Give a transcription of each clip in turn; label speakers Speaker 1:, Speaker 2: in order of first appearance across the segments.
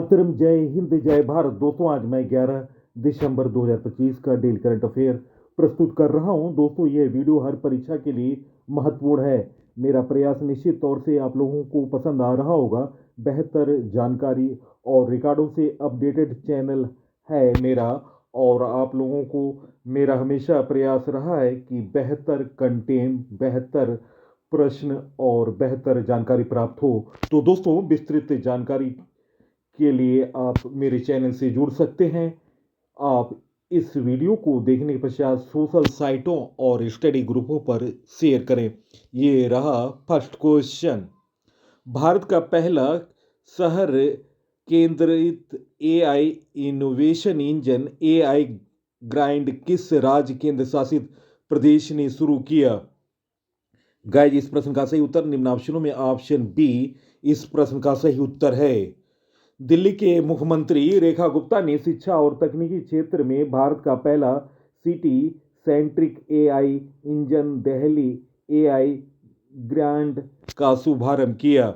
Speaker 1: मातरम, जय हिंद, जय भारत। दोस्तों, आज मैं 11 दिसंबर 2025 का डेली करंट अफेयर प्रस्तुत कर रहा हूं। दोस्तों, यह वीडियो हर परीक्षा के लिए महत्वपूर्ण है। मेरा प्रयास निश्चित तौर से आप लोगों को पसंद आ रहा होगा। बेहतर जानकारी और रिकॉर्डों से अपडेटेड चैनल है मेरा, और आप लोगों को मेरा हमेशा प्रयास रहा है कि बेहतर कंटेंट, बेहतर प्रश्न और बेहतर जानकारी प्राप्त हो। तो दोस्तों, विस्तृत जानकारी के लिए आप मेरे चैनल से जुड़ सकते हैं। आप इस वीडियो को देखने के पश्चात सोशल साइटों और स्टडी ग्रुपों पर शेयर करें। ये रहा फर्स्ट क्वेश्चन। भारत का पहला शहर केंद्रित AI innovation engine AI grind किस राज्य केंद्र शासित प्रदेश ने शुरू किया? गाइस, इस प्रश्न का सही उत्तर निम्न ऑप्शनों में ऑप्शन बी इस प्रश्न का सही उत्तर है। दिल्ली के मुख्यमंत्री रेखा गुप्ता ने शिक्षा और तकनीकी क्षेत्र में भारत का पहला city centric AI engine Delhi AI grand का शुभारंभ किया।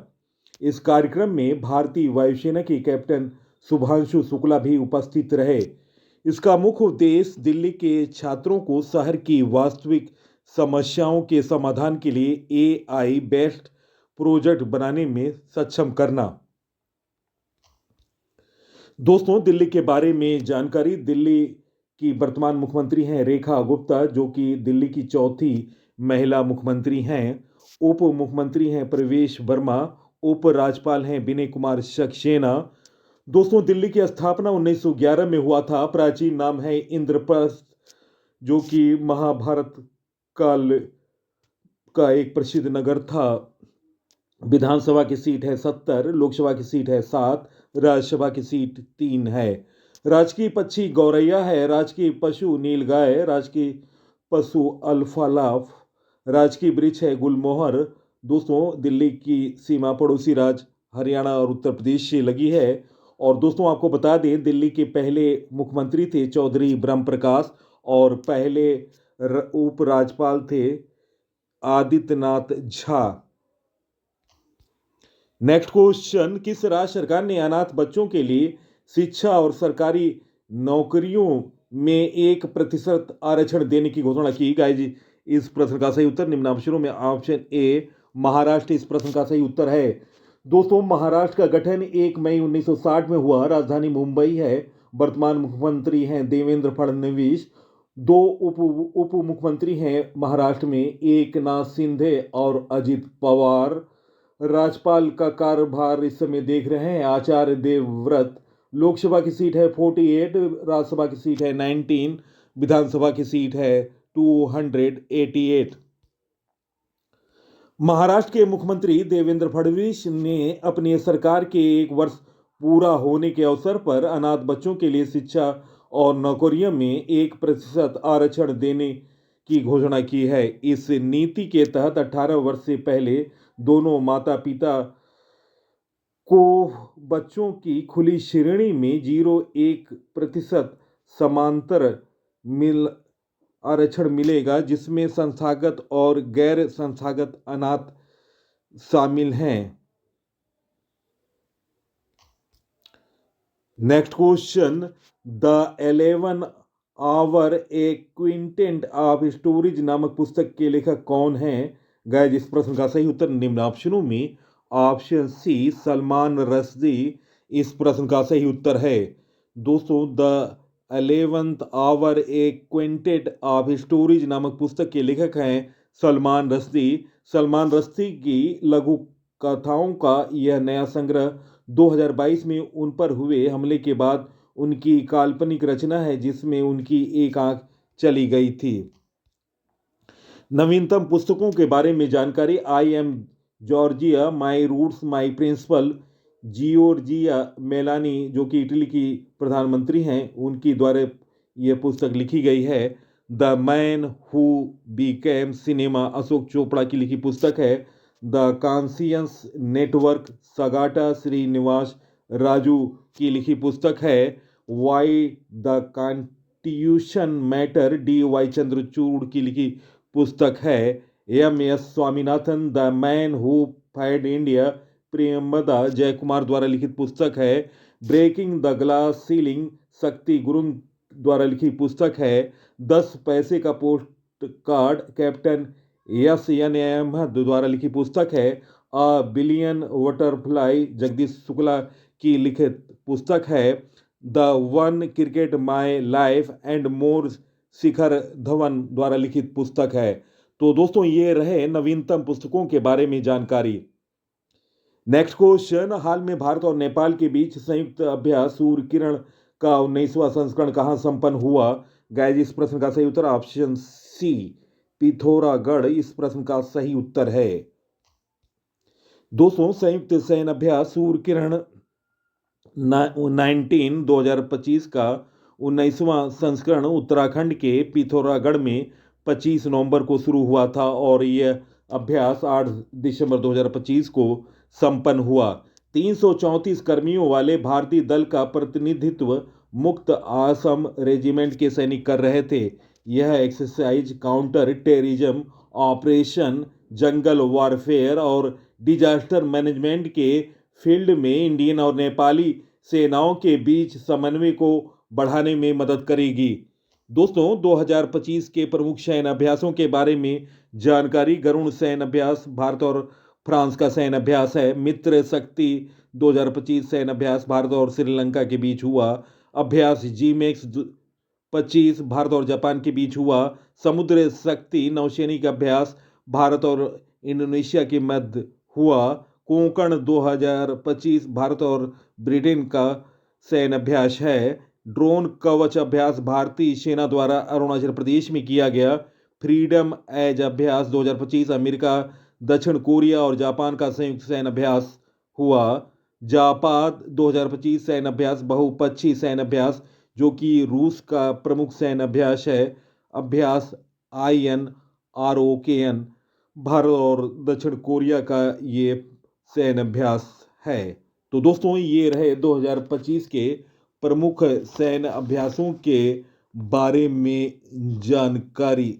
Speaker 1: इस कार्यक्रम में भारतीय वायुसेना के कैप्टन शुभांशु शुक्ला भी उपस्थित रहे। इसका मुख्य उद्देश्य दिल्ली के छात्रों को शहर की वास्तविक समस्याओं के समाधान के लिए एआई बेस्ड प्रोजेक्ट बनाने में सक्षम करना। दोस्तों, दिल्ली के बारे में जानकारी। दिल्ली की वर्तमान मुख्यमंत्री हैं रेखा गुप्ता, जो कि दिल्ली की चौथी महिला मुख्यमंत्री हैं। उप मुख्यमंत्री हैं प्रवेश वर्मा। उप राज्यपाल हैं विनय कुमार सक्सेना। दोस्तों, दिल्ली की स्थापना 1911 में हुआ था। प्राचीन नाम है इंद्रप्रस्थ, जो कि महाभारत काल का एक प्रसिद्ध नगर था। विधानसभा की सीट है 70, लोकसभा की सीट है 7, राज्यसभा की सीट 3 है। राजकीय पक्षी गौरैया है। राजकीय पशु नीलगाय। राजकीय पशु अल्फालाफ। राजकीय वृक्ष है गुलमोहर। दोस्तों, दिल्ली की सीमा पड़ोसी राज्य हरियाणा और उत्तर प्रदेश से लगी है। और दोस्तों, आपको बता दें, दिल्ली के पहले मुख्यमंत्री थे चौधरी ब्रह्म प्रकाश, और पहले उपराज्यपाल थे आदित्यनाथ झा। Next question. किस राज्य सरकार ने अनाथ बच्चों के लिए शिक्षा और सरकारी नौकरियों में 1% आरक्षण देने की घोषणा की? गाइस, इस प्रश्न का सही उत्तर निम्न ऑप्शनों में ऑप्शन ए महाराष्ट्र इस प्रश्न का सही उत्तर है। दोस्तों, महाराष्ट्र का गठन 1 मई 1960 में हुआ। राजधानी मुंबई है। वर्तमान मुख्यमंत्री हैं देवेंद्र फडणवीस। दो उप मुख्यमंत्री हैं महाराष्ट्र में, एक नाथ शिंदे और अजित पवार। राज्यपाल का कार्यभार इस समय देख रहे हैं आचार्य देवव्रत। लोकसभा की सीट है 48, राज्यसभा की सीट है 19, विधानसभा की सीट है 288। महाराष्ट्र के मुख्यमंत्री देवेंद्र फडणवीस ने अपनी सरकार के 1 वर्ष पूरा होने के अवसर पर अनाथ बच्चों के लिए शिक्षा और नौकरियों में 1% आरक्षण देने की घोषणा की है। इस नीति के तहत 18 वर्ष से पहले दोनों माता पिता को बच्चों की खुली श्रेणी में 0.1% समांतर आरक्षण मिलेगा, जिसमें संस्थागत और गैर संस्थागत अनाथ शामिल हैं। Next question. The 11 hour a quintet of stories नामक पुस्तक के लेखक कौन हैं? गाइस, इस प्रश्न का सही उत्तर निम्न ऑप्शनों में ऑप्शन सी सलमान रश्दी इस प्रश्न का सही उत्तर है। दोस्तों, the 11th hour a quintet of stories नामक पुस्तक के लेखक हैं सलमान रश्दी। सलमान रश्दी की लघु कथाओं का यह नया संग्रह 2022 में उन पर हुए हमले के बाद उनकी काल्पनिक रचना है, जिसमें उनकी एक आंख चली गई थी। नवीनतम पुस्तकों के बारे में जानकारी। I am Giorgia, my roots, my principle. Giorgia Meloni, जो कि इटली की प्रधानमंत्री हैं, उनकी द्वारा यह पुस्तक लिखी गई है। The man who became cinema, Ashok Chopra की लिखी पुस्तक है। The conscious network, Sagata Srinivasa Raju की लिखी पुस्तक है। Why the constitution matter, DY Chandrachud की लिखी पुस्तक है। MS Swaminathan, the man who fed India, Premada Jayakumar द्वारा लिखित पुस्तक है। ब्रेकिंग द ग्लास सीलिंग शक्ति गुरुंग द्वारा लिखी पुस्तक है। 10 पैसे का postcard captain S N Ahmad द्वारा लिखी पुस्तक है। A billion butterfly Jagdish Shukla की लिखित पुस्तक है। The one cricket my life and more Shikhar Dhawan द्वारा लिखित पुस्तक है। तो दोस्तों ये रहे नवीनतम पुस्तकों के बारे में जानकारी। नेक्स्ट क्वेश्चन, हाल में भारत और नेपाल के बीच संयुक्त अभ्यास सूर्य किरण का 19वां संस्करण कहां संपन्न हुआ? गाइस इस प्रश्न का सही उत्तर ऑप्शन सी पिथौरागढ़ इस प्रश्न का सही उत्तर है। दोस्तों संयुक्त सैन्य अभ्यास सूर्य किरण 2025 का 19वां संस्करण उत्तराखंड के पिथौरागढ़ में 25 नवंबर को शुरू हुआ था और यह अभ्यास 8 दिसंबर 2025 को संपन्न हुआ। 334 कर्मियों वाले भारतीय दल का प्रतिनिधित्व मुक्त आसम रेजिमेंट के सैनिक कर रहे थे। यह एक्सरसाइज काउंटर टेररिज्म ऑपरेशन, जंगल वॉरफेयर और डिजास्टर मैनेजमेंट के फील्ड में इंडियन और नेपाली सेनाओं के बीच समन्वय को बढ़ाने में मदद करेगी। दोस्तों 2025 के प्रमुख सैन्य अभ्यासों के बारे में जानकारी। गरुण सैन्य अभ्यास भारत और फ्रांस का सैन्य अभ्यास है। मित्र शक्ति 2025 सैन्य अभ्यास भारत और श्रीलंका के बीच हुआ। अभ्यास जीमेक्स 25 भारत और जापान के बीच हुआ। समुद्र शक्ति नौसैनिक अभ्यास भारत और इंडोनेशिया के मध्य हुआ। कोंकण 2025 भारत और ब्रिटेन का सैन्य अभ्यास है। ड्रोन कवच अभ्यास भारतीय सेना द्वारा अरुणाचल प्रदेश में किया गया। फ्रीडम एज अभ्यास 2025 अमेरिका, दक्षिण कोरिया और जापान का संयुक्त सैन्य अभ्यास हुआ। जापाद 2025 सैन्य अभ्यास बहुपक्षीय सैन्य अभ्यास जो कि रूस का प्रमुख सैन्य अभ्यास है। अभ्यास INROKN भारत और दक्षिण कोरिया का ये सैन्य अभ्यास है। तो दोस्तों ये रहे 2025 के प्रमुख सैन्य अभ्यासों के बारे में जानकारी।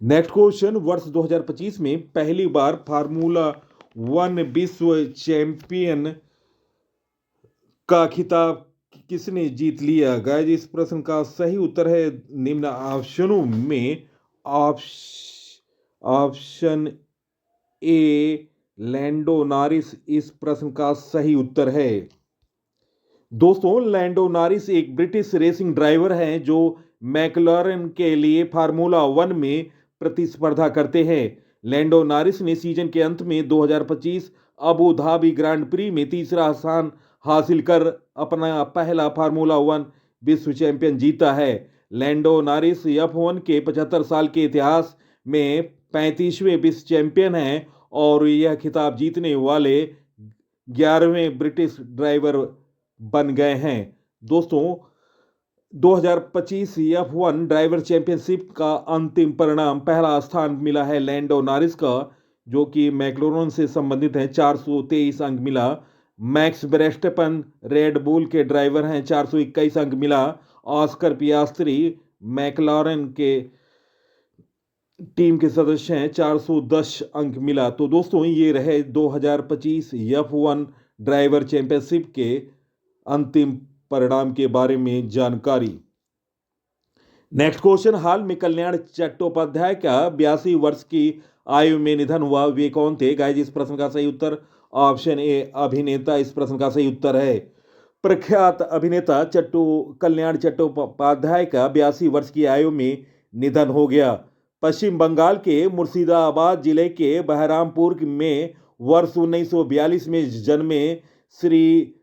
Speaker 1: नेक्स्ट क्वेश्चन, वर्ष 2025 में पहली बार फार्मूला 1 विश्व चैंपियन का खिताब किसने जीत लिया? गाइस इस प्रश्न का सही उत्तर है निम्न ऑप्शनों में ऑप्शन ए लैंडो नॉरिस इस प्रश्न का सही उत्तर है। दोस्तों लैंडो नॉरिस एक ब्रिटिश रेसिंग ड्राइवर हैं जो मैकलॉरेन के लिए फार्मूला 1 में प्रतिस्पर्धा करते हैं। लैंडो नॉरिस ने सीजन के अंत में 2025 अबू धाबी ग्रांड प्री में तीसरा स्थान हासिल कर अपना पहला फार्मूला 1 विश्व चैंपियन जीता है। लैंडो नॉरिस F1 के 75 साल के इतिहास में 35वें विश्व चैंपियन हैं और यह खिताब जीतने वाले 11वें ब्रिटिश ड्राइवर बन गए हैं। दोस्तों 2025 F1 ड्राइवर चैंपियनशिप का अंतिम परिणाम पहला स्थान मिला है लैंडो नॉरिस का जो कि मैक्लोरन से संबंधित है, 423 अंक मिला। मैक्स वेरस्टैपेन रेड बुल के ड्राइवर हैं, 421 अंक मिला। ऑस्कर पियास्त्री मैक्लारेन के टीम के सदस्य हैं, 410 अंक मिला। तो दोस्तों ये रहे 2025 F1 ड्राइवर चैंपियनशिप के अंतिम परिणाम के बारे में जानकारी। नेक्स्ट क्वेश्चन, हाल में कल्याण चट्टोपाध्याय का 82 वर्ष की आयु में निधन हुआ, वे कौन थे? गाइस इस प्रश्न का सही उत्तर ऑप्शन ए अभिनेता इस प्रश्न का सही उत्तर है। प्रख्यात अभिनेता कल्याण चट्टोपाध्याय का 82 वर्ष की आयु में निधन हो गया। पश्चिम बंगाल के मुर्शिदाबाद जिले के बहरामपुर में वर्ष 1942 में जन्मे श्री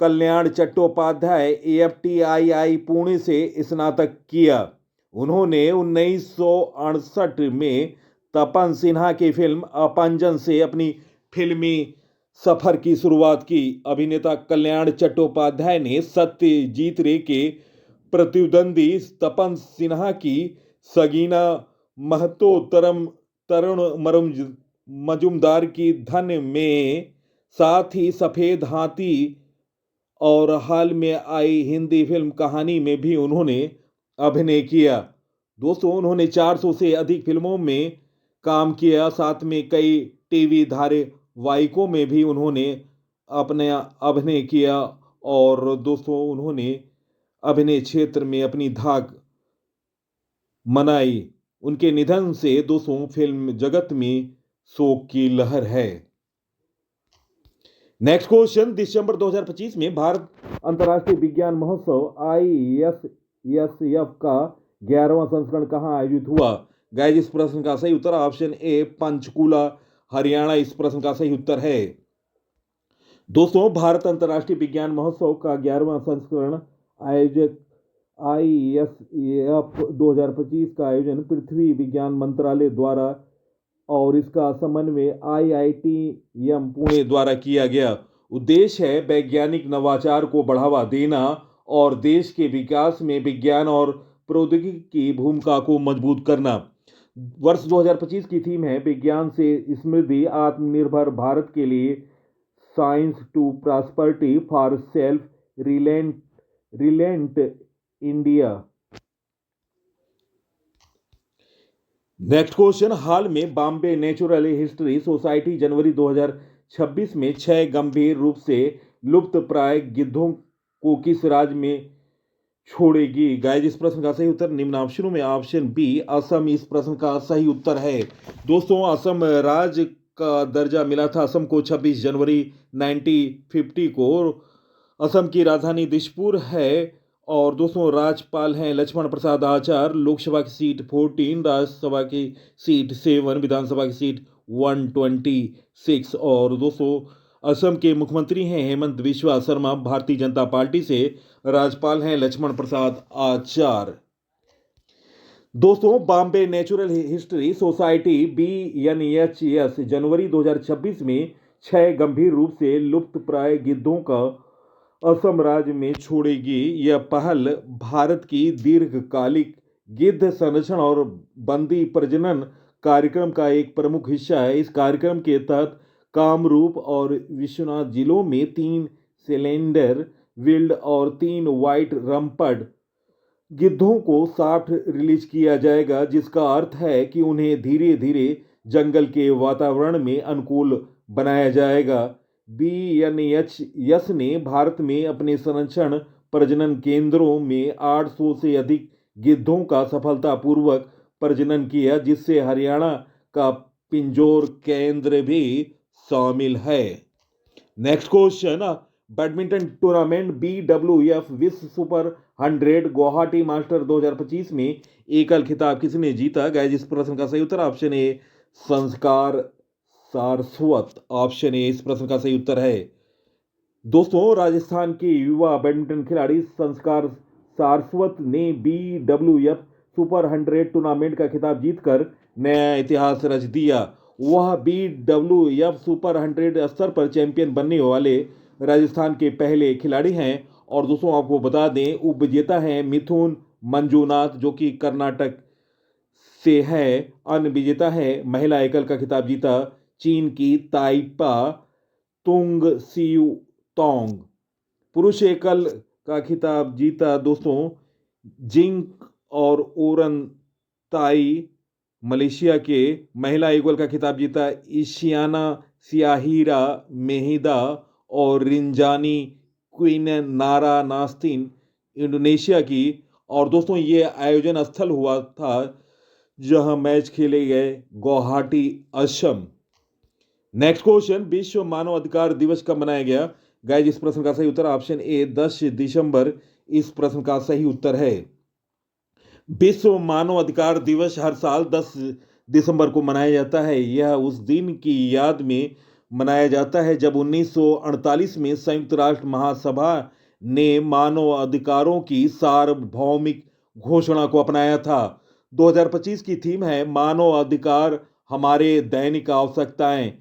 Speaker 1: कल्याण चट्टोपाध्याय AFTII पुणे से स्नातक किया। उन्होंने 1968 में तपन सिन्हा की फिल्म अपंजन से अपनी फिल्मी सफर की शुरुआत की। अभिनेता कल्याण चट्टोपाध्याय ने सत्यजीत रे के प्रतिद्वंदी तपन सिन्हा की सगीना महतो तरुण मजुमदार की धन में, साथ ही सफेद हाथी और हाल में आई हिंदी फिल्म कहानी में भी उन्होंने अभिनय किया। दोस्तों उन्होंने 400 से अधिक फिल्मों में काम किया, साथ में कई टीवी वाइको में भी उन्होंने अपने अभिनय किया और दोस्तों उन्होंने अभिनय क्षेत्र में अपनी धाक मनाई। उनके निधन से दोस्तों फिल्म जगत में शोक की लहर है। नेक्स्ट क्वेश्चन, दिसंबर 2025 में भारत अंतर्राष्ट्रीय विज्ञान महोत्सव ISSF का 11वां संस्करण कहां आयोजित हुआ? गाइस, इस प्रश्न का सही उत्तर ऑप्शन ए पंचकुला, हरियाणा इस प्रश्न का सही उत्तर है। दोस्तों, भारत अंतर्राष्ट्रीय विज्ञान महोत्सव का 11वां संस्करण आयोजक ISSF 2025 का आयोजन पृथ्वी विज्ञान मंत्रालय द्वारा और इसका समन्वय IITM पुणे द्वारा किया गया। उद्देश्य है वैज्ञानिक नवाचार को बढ़ावा देना और देश के विकास में विज्ञान और प्रौद्योगिकी की भूमिका को मजबूत करना। वर्ष 2025 की थीम है विज्ञान से समृद्धि, आत्मनिर्भर भारत के लिए, science to prosperity for self reliant India. Next question, हाल में बॉम्बे नेचुरल हिस्ट्री सोसाइटी जनवरी 2026 में 6 गंभीर रूप से लुप्त प्राय गिद्धों को किस राज्य में छोड़ेगी? गाइस, इस प्रश्न का सही उत्तर निम्न ऑप्शनों में ऑप्शन बी असम इस प्रश्न का सही उत्तर है। दोस्तों, असम राज्य का दर्जा मिला था असम को 26 जनवरी 1950 को। असम की राजधानी दिसपुर है और दोस्तों राज्यपाल हैं लक्ष्मण प्रसाद आचार्य। लोकसभा की सीट 14, राज्यसभा की सीट 7, विधानसभा की सीट 126 और दोस्तों असम के मुख्यमंत्री हैं हेमंत बिस्वा शर्मा। भारतीय जनता पार्टी से राज्यपाल हैं लक्ष्मण प्रसाद आचार्य। दोस्तों, Bombay natural history society BNHS जनवरी 2026 में 6 गंभीर रूप से लुप्त प्राय गिद्धों का असम राज्य में छोड़ेगी। यह पहल भारत की दीर्घकालिक गिद्ध संरक्षण और बंदी प्रजनन कार्यक्रम का एक प्रमुख हिस्सा है। इस कार्यक्रम के तहत कामरूप और विश्वनाथ जिलों में 3 सिलेंडर विल्ड और 3 व्हाइट रम्पड गिद्धों को सॉफ्ट रिलीज किया जाएगा, जिसका अर्थ है कि उन्हें धीरे धीरे जंगल के वातावरण में अनुकूल बनाया जाएगा। BNHS ने भारत में अपने संरक्षण प्रजनन केंद्रों में 800 से अधिक गिद्धों का सफलतापूर्वक प्रजनन किया, जिससे हरियाणा का पिंजौर केंद्र भी शामिल है। Next question, badminton tournament BWF विश्व सुपर 100 गुवाहाटी मास्टर 2025 में एकल खिताब किसने जीता? गाइस, इस प्रश्न का सही उत्तर ऑप्शन ए संस्कार सारस्वत, ऑप्शन ए इस प्रश्न का सही उत्तर है। दोस्तों, राजस्थान के युवा बैडमिंटन खिलाड़ी संस्कार सारस्वत ने BWF सुपर 100 टूर्नामेंट का खिताब जीतकर नया इतिहास रच दिया। वह BWF सुपर 100 स्तर पर चैंपियन बनने वाले राजस्थान के पहले खिलाड़ी हैं। और दोस्तों आपको बता दें, उपविजेता हैं मिथुन मंजूनाथ जो कि कर्नाटक से है। अन्य विजेता है महिला एकल का खिताब जीता चीन की ताइपा तुंग सियू तोंग। पुरुष एकल का खिताब जीता दोस्तों जिंक और ओरन ताई मलेशिया के। महिला एकल का खिताब जीता इशियाना सियाहिरा मेहिदा और रिंजानी क्वीन नारा नास्तिन इंडोनेशिया की। और दोस्तों ये आयोजन स्थल हुआ था जहां मैच खेले गए गुवाहाटी असम। नेक्स्ट क्वेश्चन, विश्व मानव अधिकार दिवस कब मनाया गया? गाइस, इस प्रश्न का सही उत्तर ऑप्शन ए 10 दिसंबर इस प्रश्न का सही उत्तर है। विश्व मानव अधिकार दिवस हर साल 10 दिसंबर को मनाया जाता है। यह उस दिन की याद में मनाया जाता है जब 1948 में संयुक्त राष्ट्र महासभा ने मानव अधिकारों की सार्वभौमिक घोषणा को अपनाया था। 2025 की थीम है मानव अधिकार हमारे दैनिक आवश्यकताएं।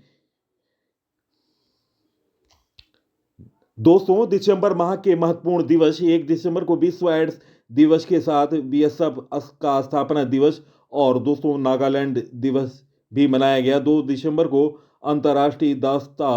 Speaker 1: दोस्तों, दिसंबर माह के महत्वपूर्ण दिवस 1 दिसंबर को विश्व एड्स दिवस के साथ BSF का स्थापना दिवस और दोस्तों नागालैंड दिवस भी मनाया गया। 2 दिसंबर को अंतर्राष्ट्रीय दास्ता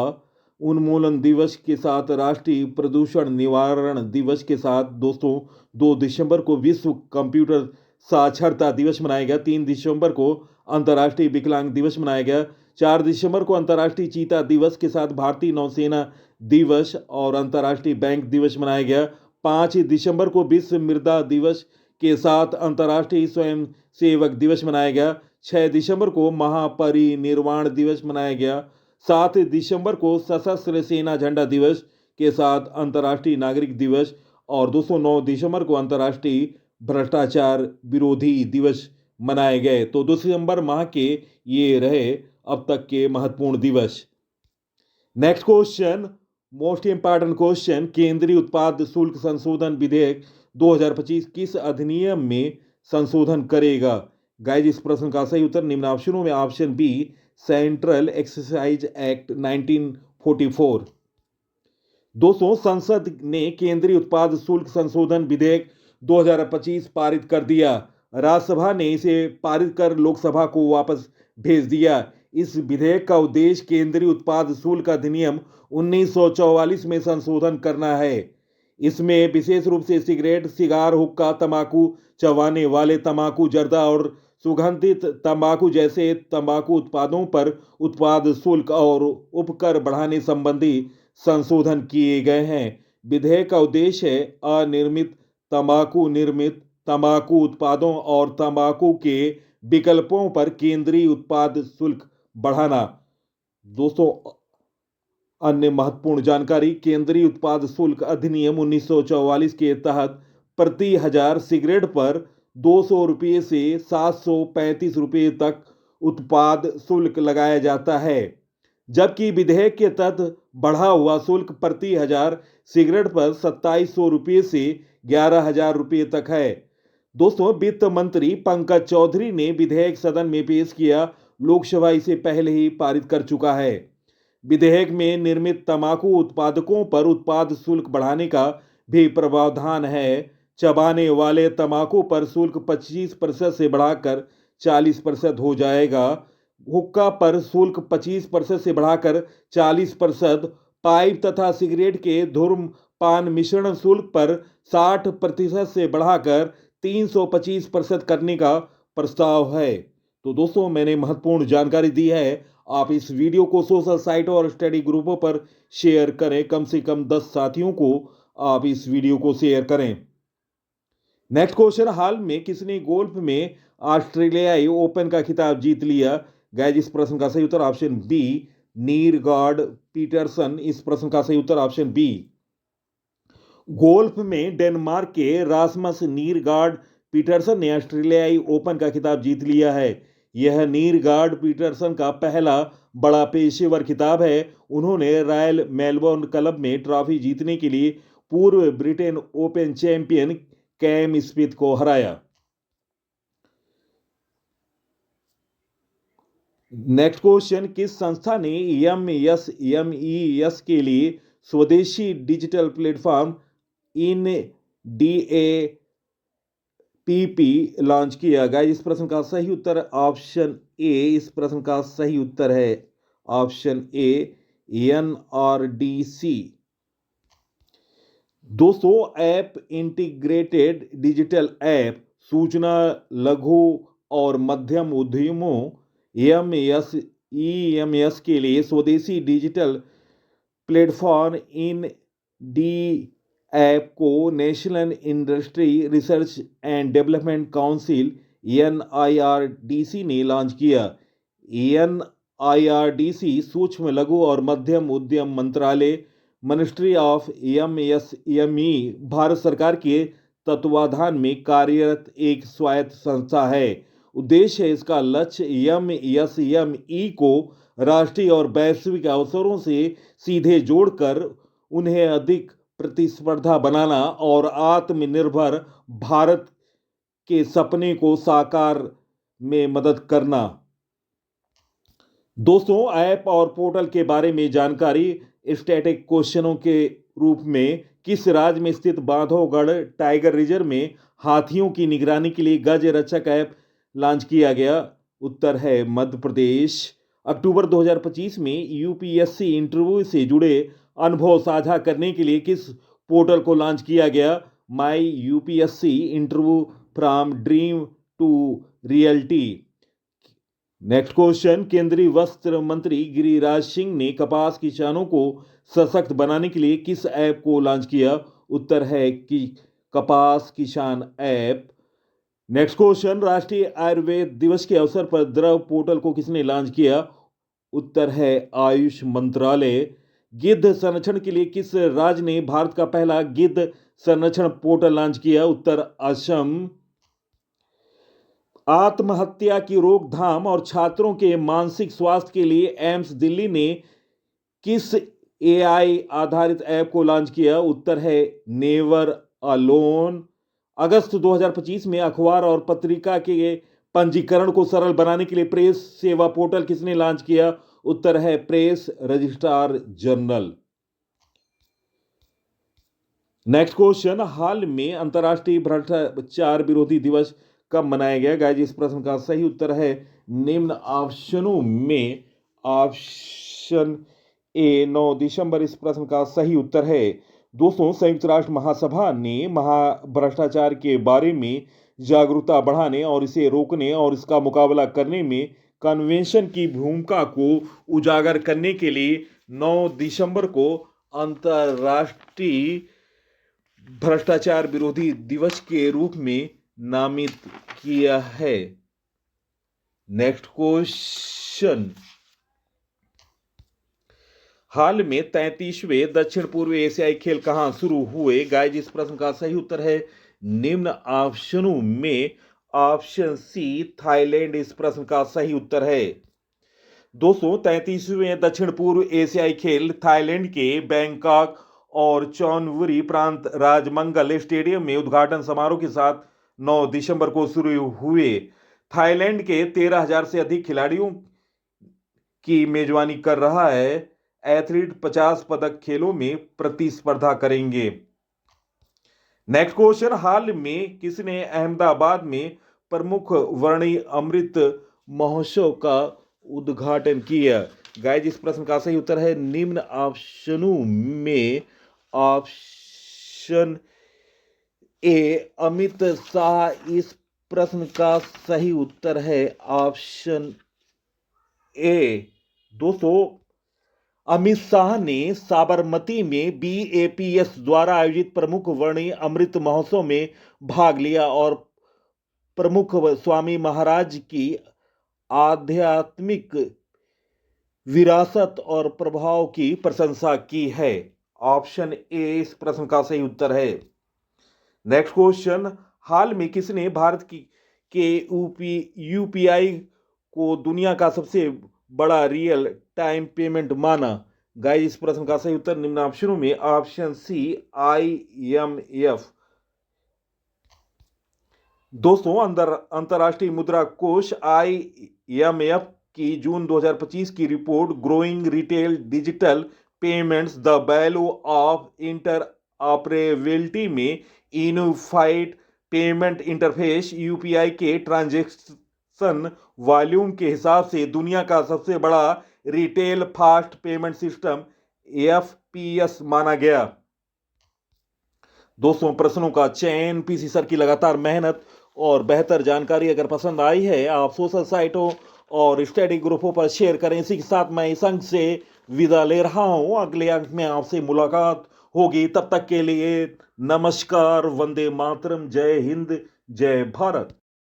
Speaker 1: उन्मूलन दिवस के साथ राष्ट्रीय प्रदूषण निवारण दिवस के साथ दोस्तों 2 दिसंबर को विश्व कंप्यूटर साक्षरता दिवस मनाया गया। 3 दिसंबर को अंतर्राष्ट्रीय विकलांग दिवस मनाया गया। 4 दिसंबर को अंतर्राष्ट्रीय चीता दिवस के साथ भारतीय नौसेना दिवस और अंतर्राष्ट्रीय बैंक दिवस मनाया गया। 5 दिसंबर को विश्व मृदा दिवस के साथ अंतर्राष्ट्रीय स्वयं सेवक दिवस मनाया गया। 6 दिसंबर को महापरिनिर्वाण दिवस मनाया गया। 7 दिसंबर को सशस्त्र सेना झंडा दिवस के साथ अंतर्राष्ट्रीय नागरिक दिवस और 209 दिसंबर को अंतर्राष्ट्रीय भ्रष्टाचार विरोधी दिवस मनाए गए। तो 2 दिसंबर माह के ये रहे अब तक के महत्वपूर्ण दिवस। Next question, most important question, केंद्रीय उत्पाद शुल्क संशोधन विधेयक 2025 किस अधिनियम में संशोधन करेगा? गाइज इस प्रश्न का सही उत्तर निम्न ऑप्शनों में option B, central excise act 1944। दोस्तों, संसद ने केंद्रीय उत्पाद शुल्क संशोधन विधेयक 2025 पारित कर दिया। राज्यसभा ने इसे पारित कर लोकसभा को वापस भेज दिया। इस विधेयक का उद्देश्य केंद्रीय उत्पाद शुल्क अधिनियम 1944 में संशोधन करना है। इसमें विशेष रूप से सिगरेट, सिगार, हुक्का, तंबाकू चबाने वाले तंबाकू, जर्दा और सुगंधित तंबाकू जैसे तंबाकू उत्पादों पर उत्पाद शुल्क और उपकर बढ़ाने संबंधी संशोधन किए गए हैं। विधेयक का उद्देश्य है अनिर्मित तंबाकू, निर्मित तंबाकू उत्पादों और तंबाकू के विकल्पों पर केंद्रीय उत्पाद शुल्क बढ़ाना। दोस्तों, अन्य महत्वपूर्ण जानकारी, केंद्रीय उत्पाद शुल्क अधिनियम 1944 के तहत प्रति 1000 सिगरेट पर 200 रुपये से 735 रुपये तक उत्पाद शुल्क लगाया जाता है, जबकि विधेयक के तहत बढ़ा हुआ शुल्क प्रति 1000 सिगरेट पर 2700 रुपये से 11,000 रुपये तक है। दोस्तों, वित्त मंत्री पंकज चौधरी ने विधेयक सदन में पेश किया। लोकसभा इसे पहले ही पारित कर चुका है। विधेयक में निर्मित तंबाकू उत्पादकों पर उत्पाद शुल्क बढ़ाने का भी प्रावधान है। चबाने वाले तंबाकू पर शुल्क 25% से बढ़ाकर 40% हो जाएगा। हुक्का पर शुल्क 25% से बढ़ाकर 40%, पाइप तथा सिगरेट के धूम्रपान मिश्रण शुल्क पर 60% से बढ़ाकर 325% करने का प्रस्ताव है। तो दोस्तों, मैंने महत्वपूर्ण जानकारी दी है। आप इस वीडियो को सोशल साइटों और स्टडी ग्रुपों पर शेयर करें। कम से कम 10 साथियों को आप इस वीडियो को शेयर करें। नेक्स्ट क्वेश्चन, हाल में किसने गोल्फ में ऑस्ट्रेलियाई ओपन का खिताब जीत लिया? गाइस इस प्रश्न का सही उत्तर ऑप्शन बी, नीरगार्ड पीटरसन। इस प्रश्न का सही उत्तर ऑप्शन बी। गोल्फ में डेनमार्क के रासमस नीरगार्ड पीटरसन ने ऑस्ट्रेलियाई ओपन का खिताब जीत लिया है। यह नीरगार्ड पीटरसन का पहला बड़ा पेशेवर खिताब है। उन्होंने रॉयल मेलबोर्न क्लब में ट्रॉफी जीतने के लिए पूर्व Britain open champion Cam Smith को हराया। नेक्स्ट क्वेश्चन, किस संस्था ने एमएसएमई के लिए स्वदेशी डिजिटल प्लेटफॉर्म INDAPP लॉन्च किया? गाइस इस प्रश्न का सही उत्तर ऑप्शन ए। इस प्रश्न का सही उत्तर है ऑप्शन ए, NRDC। दोस्तों, ऐप इंटीग्रेटेड डिजिटल ऐप सूचना लघु और मध्यम उद्यमों MES के लिए स्वदेशी डिजिटल प्लेटफॉर्म INDAPP को national industry research and development council NIRDC ने लॉन्च किया। NIRDC सूक्ष्म लघु और मध्यम उद्यम मंत्रालय, मिनिस्ट्री ऑफ MSME, भारत सरकार के तत्वाधान में कार्यरत एक स्वायत्त संस्था है। उद्देश्य है इसका लक्ष्य MSME को राष्ट्रीय और वैश्विक अवसरों से सीधे जोड़कर उन्हें अधिक प्रतिस्पर्धा बनाना और आत्मनिर्भर भारत के सपने को साकार में मदद करना। दोस्तों, ऐप और पोर्टल के बारे में जानकारी स्टैटिक क्वेश्चनों के रूप में, किस राज्य में स्थित बांधवगढ़ टाइगर रिजर्व में हाथियों की निगरानी के लिए गज रक्षक ऐप लॉन्च किया गया? उत्तर है मध्य प्रदेश। अक्टूबर 2025 में UPSC इंटरव्यू से जुड़े अनुभव साझा करने के लिए किस पोर्टल को लॉन्च किया गया? My UPSC interview from dream to reality. Next question, केंद्रीय वस्त्र मंत्री गिरिराज सिंह ने कपास किसानों को सशक्त बनाने के लिए किस ऐप को लॉन्च किया? उत्तर है कि कपास किसान ऐप। नेक्स्ट क्वेश्चन, राष्ट्रीय आयुर्वेद दिवस के अवसर पर द्रव पोर्टल को किसने लॉन्च किया? उत्तर है आयुष मंत्रालय। गिद्ध संरक्षण के लिए किस राज्य ने भारत का पहला गिद्ध संरक्षण पोर्टल लॉन्च किया? उत्तर असम। आत्महत्या की रोकथाम और छात्रों के मानसिक स्वास्थ्य के लिए एम्स दिल्ली ने किस एआई आधारित ऐप को लॉन्च किया? उत्तर है नेवर अलोन। अगस्त 2025 में अखबार और पत्रिका के पंजीकरण को सरल बनाने के लिए प्रेस सेवा पोर्टल किसने लॉन्च किया? उत्तर है press registrar general. Next question, हाल में अंतर्राष्ट्रीय भ्रष्टाचार विरोधी दिवस कब मनाया गया? गाइस, इस प्रश्न का सही उत्तर है निम्न ऑप्शनों में ऑप्शन ए 9 दिसंबर इस प्रश्न का सही उत्तर है। दोस्तों, संयुक्त राष्ट्र महासभा ने भ्रष्टाचार के बारे में जागरूकता बढ़ाने और इसे रोकने और इसका मुकाबला करने में कन्वेंशन की भूमिका को उजागर करने के लिए 9 दिसंबर को अंतर्राष्ट्रीय भ्रष्टाचार विरोधी दिवस के रूप में नामित किया है। नेक्स्ट क्वेश्चन, हाल में 33वें दक्षिण पूर्व एशियाई खेल कहां शुरू हुए? गाइस, इस प्रश्न का सही उत्तर है निम्न ऑप्शनों में ऑप्शन सी थाईलैंड इस प्रश्न का सही उत्तर है। दोस्तों, 33वें दक्षिण पूर्व एशियाई खेल थाईलैंड के बैंकॉक और चौनबुरी प्रांत राजमंगल स्टेडियम में उद्घाटन समारोह के साथ 9 दिसंबर को शुरू हुए। थाईलैंड के 13,000 से अधिक खिलाड़ियों की मेजबानी कर रहा है। एथलीट 50 पदक खेलों में प्रतिस्पर्धा करेंगे। नेक्स्ट क्वेश्चन, हाल में किसने अहमदाबाद में प्रमुख वर्णी अमृत महोत्सव का उद्घाटन किया? गाइस, इस प्रश्न का सही उत्तर है निम्न ऑप्शनों में ऑप्शन ए अमित शाह इस प्रश्न का सही उत्तर है ऑप्शन ए। दोस्तों, अमित शाह ने साबरमती में बीएपीएस द्वारा आयोजित प्रमुख वर्णी अमृत महोत्सव में भाग लिया और प्रमुख स्वामी महाराज की आध्यात्मिक विरासत और प्रभाव की प्रशंसा की है। ऑप्शन ए इस प्रश्न का सही उत्तर है। नेक्स्ट क्वेश्चन, हाल में किसने भारत के यूपीआई को दुनिया का सबसे बड़ा रियल टाइम पेमेंट माना? गाइस, इस प्रश्न का सही उत्तर निम्न ऑप्शनों में ऑप्शन सी IMF। दोस्तों, अंतरराष्ट्रीय मुद्रा कोष IMF की जून 2025 की report growing retail digital payments the value of interoperability में यूनिफाइड पेमेंट इंटरफेस UPI के ट्रांजैक्शन वॉल्यूम के हिसाब से दुनिया का सबसे बड़ा retail fast payment system FPS माना गया। दोस्तों, प्रश्नों का चयन, PC सर की लगातार मेहनत और बेहतर जानकारी अगर पसंद आई है, आप सोशल साइटों और स्टडी ग्रुपों पर शेयर करें। इसी के साथ मैं इस अंक से विदा ले रहा हूं। अगले अंक में आपसे मुलाकात होगी। तब तक के लिए नमस्कार, वंदे मातरम, जय हिंद, जय भारत।